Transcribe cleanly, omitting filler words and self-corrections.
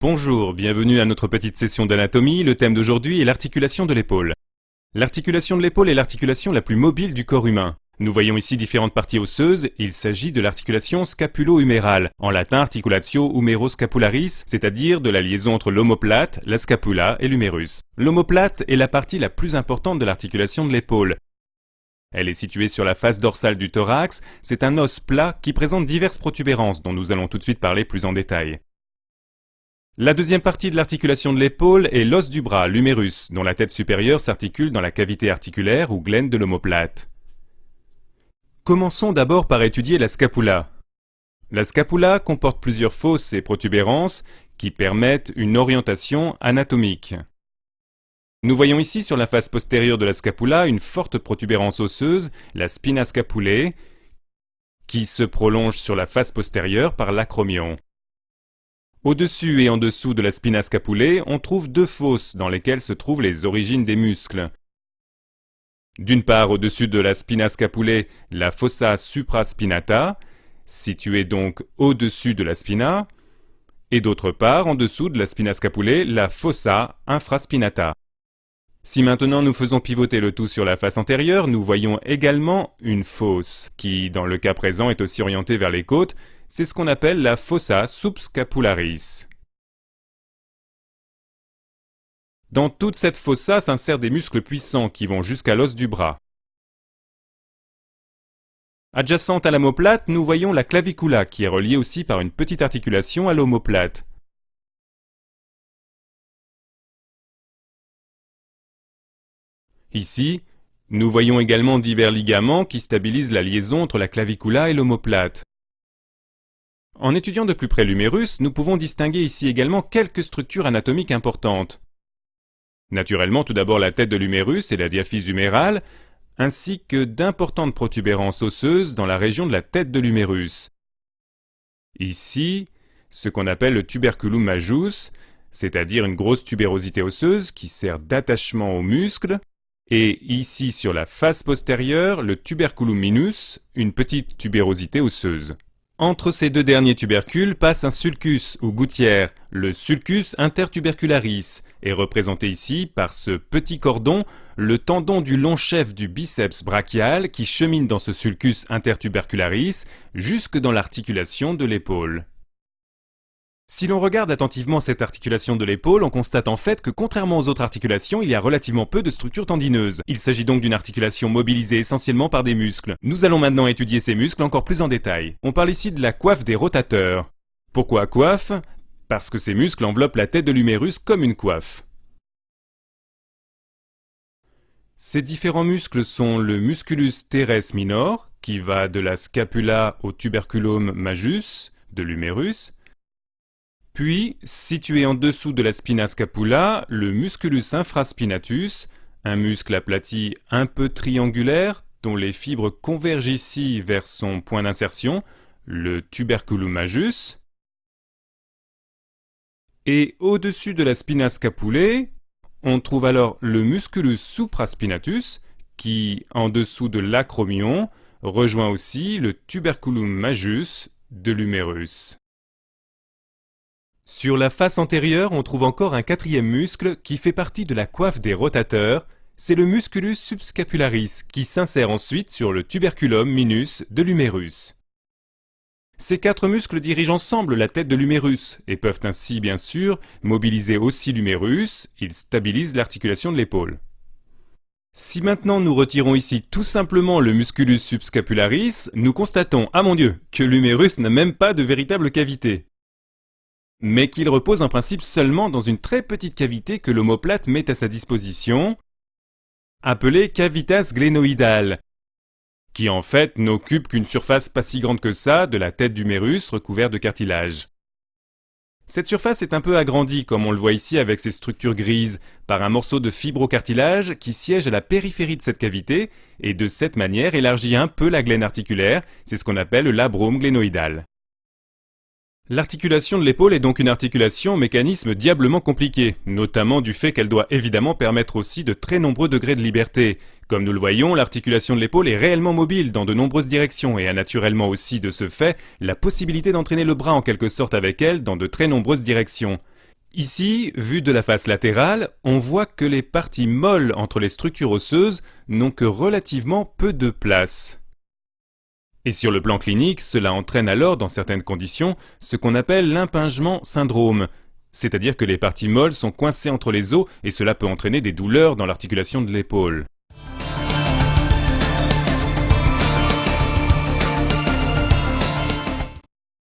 Bonjour, bienvenue à notre petite session d'anatomie. Le thème d'aujourd'hui est l'articulation de l'épaule. L'articulation de l'épaule est l'articulation la plus mobile du corps humain. Nous voyons ici différentes parties osseuses. Il s'agit de l'articulation scapulo-humérale, en latin articulatio humero-scapularis, c'est-à-dire de la liaison entre l'omoplate, la scapula et l'humérus. L'omoplate est la partie la plus importante de l'articulation de l'épaule. Elle est située sur la face dorsale du thorax. C'est un os plat qui présente diverses protubérances dont nous allons tout de suite parler plus en détail. La deuxième partie de l'articulation de l'épaule est l'os du bras, l'humérus, dont la tête supérieure s'articule dans la cavité articulaire ou glène de l'omoplate. Commençons d'abord par étudier la scapula. La scapula comporte plusieurs fosses et protubérances qui permettent une orientation anatomique. Nous voyons ici sur la face postérieure de la scapula une forte protubérance osseuse, la spina scapulae, qui se prolonge sur la face postérieure par l'acromion. Au-dessus et en dessous de la spina scapulae, on trouve deux fosses dans lesquelles se trouvent les origines des muscles. D'une part, au-dessus de la spina scapulae, la fossa supraspinata, située donc au-dessus de la spina, et d'autre part, en dessous de la spina scapulae, la fossa infraspinata. Si maintenant nous faisons pivoter le tout sur la face antérieure, nous voyons également une fosse, qui, dans le cas présent, est aussi orientée vers les côtes. C'est ce qu'on appelle la fossa subscapularis. Dans toute cette fossa s'insèrent des muscles puissants qui vont jusqu'à l'os du bras. Adjacente à l'omoplate, nous voyons la clavicula qui est reliée aussi par une petite articulation à l'omoplate. Ici, nous voyons également divers ligaments qui stabilisent la liaison entre la clavicula et l'omoplate. En étudiant de plus près l'humérus, nous pouvons distinguer ici également quelques structures anatomiques importantes. Naturellement, tout d'abord la tête de l'humérus et la diaphyse humérale, ainsi que d'importantes protubérances osseuses dans la région de la tête de l'humérus. Ici, ce qu'on appelle le tuberculum majus, c'est-à-dire une grosse tubérosité osseuse qui sert d'attachement aux muscles, et ici sur la face postérieure, le tuberculum minus, une petite tubérosité osseuse. Entre ces deux derniers tubercules passe un sulcus ou gouttière. Le sulcus intertubercularis est représenté ici par ce petit cordon, le tendon du long chef du biceps brachial qui chemine dans ce sulcus intertubercularis jusque dans l'articulation de l'épaule. Si l'on regarde attentivement cette articulation de l'épaule, on constate en fait que contrairement aux autres articulations, il y a relativement peu de structures tendineuses. Il s'agit donc d'une articulation mobilisée essentiellement par des muscles. Nous allons maintenant étudier ces muscles encore plus en détail. On parle ici de la coiffe des rotateurs. Pourquoi coiffe? Parce que ces muscles enveloppent la tête de l'humérus comme une coiffe. Ces différents muscles sont le musculus teres minor, qui va de la scapula au tuberculum majus de l'humérus, puis, situé en dessous de la spina scapula, le musculus infraspinatus, un muscle aplati un peu triangulaire, dont les fibres convergent ici vers son point d'insertion, le tuberculum majus. Et au-dessus de la spina scapulae, on trouve alors le musculus supraspinatus, qui, en dessous de l'acromion, rejoint aussi le tuberculum majus de l'humérus. Sur la face antérieure, on trouve encore un quatrième muscle qui fait partie de la coiffe des rotateurs, c'est le musculus subscapularis qui s'insère ensuite sur le tuberculum minus de l'humérus. Ces quatre muscles dirigent ensemble la tête de l'humérus et peuvent ainsi bien sûr mobiliser aussi l'humérus, ils stabilisent l'articulation de l'épaule. Si maintenant nous retirons ici tout simplement le musculus subscapularis, nous constatons, ah mon Dieu, que l'humérus n'a même pas de véritable cavité, mais qu'il repose en principe seulement dans une très petite cavité que l'omoplate met à sa disposition, appelée cavitas glénoïdale, qui en fait n'occupe qu'une surface pas si grande que ça de la tête d'humérus recouverte de cartilage. Cette surface est un peu agrandie, comme on le voit ici avec ses structures grises, par un morceau de fibrocartilage qui siège à la périphérie de cette cavité et de cette manière élargit un peu la glène articulaire, c'est ce qu'on appelle le labrum glénoïdal. L'articulation de l'épaule est donc une articulation au mécanisme diablement compliqué, notamment du fait qu'elle doit évidemment permettre aussi de très nombreux degrés de liberté. Comme nous le voyons, l'articulation de l'épaule est réellement mobile dans de nombreuses directions et a naturellement aussi de ce fait la possibilité d'entraîner le bras en quelque sorte avec elle dans de très nombreuses directions. Ici, vu de la face latérale, on voit que les parties molles entre les structures osseuses n'ont que relativement peu de place. Et sur le plan clinique, cela entraîne alors, dans certaines conditions, ce qu'on appelle l'impingement syndrome, c'est-à-dire que les parties molles sont coincées entre les os et cela peut entraîner des douleurs dans l'articulation de l'épaule.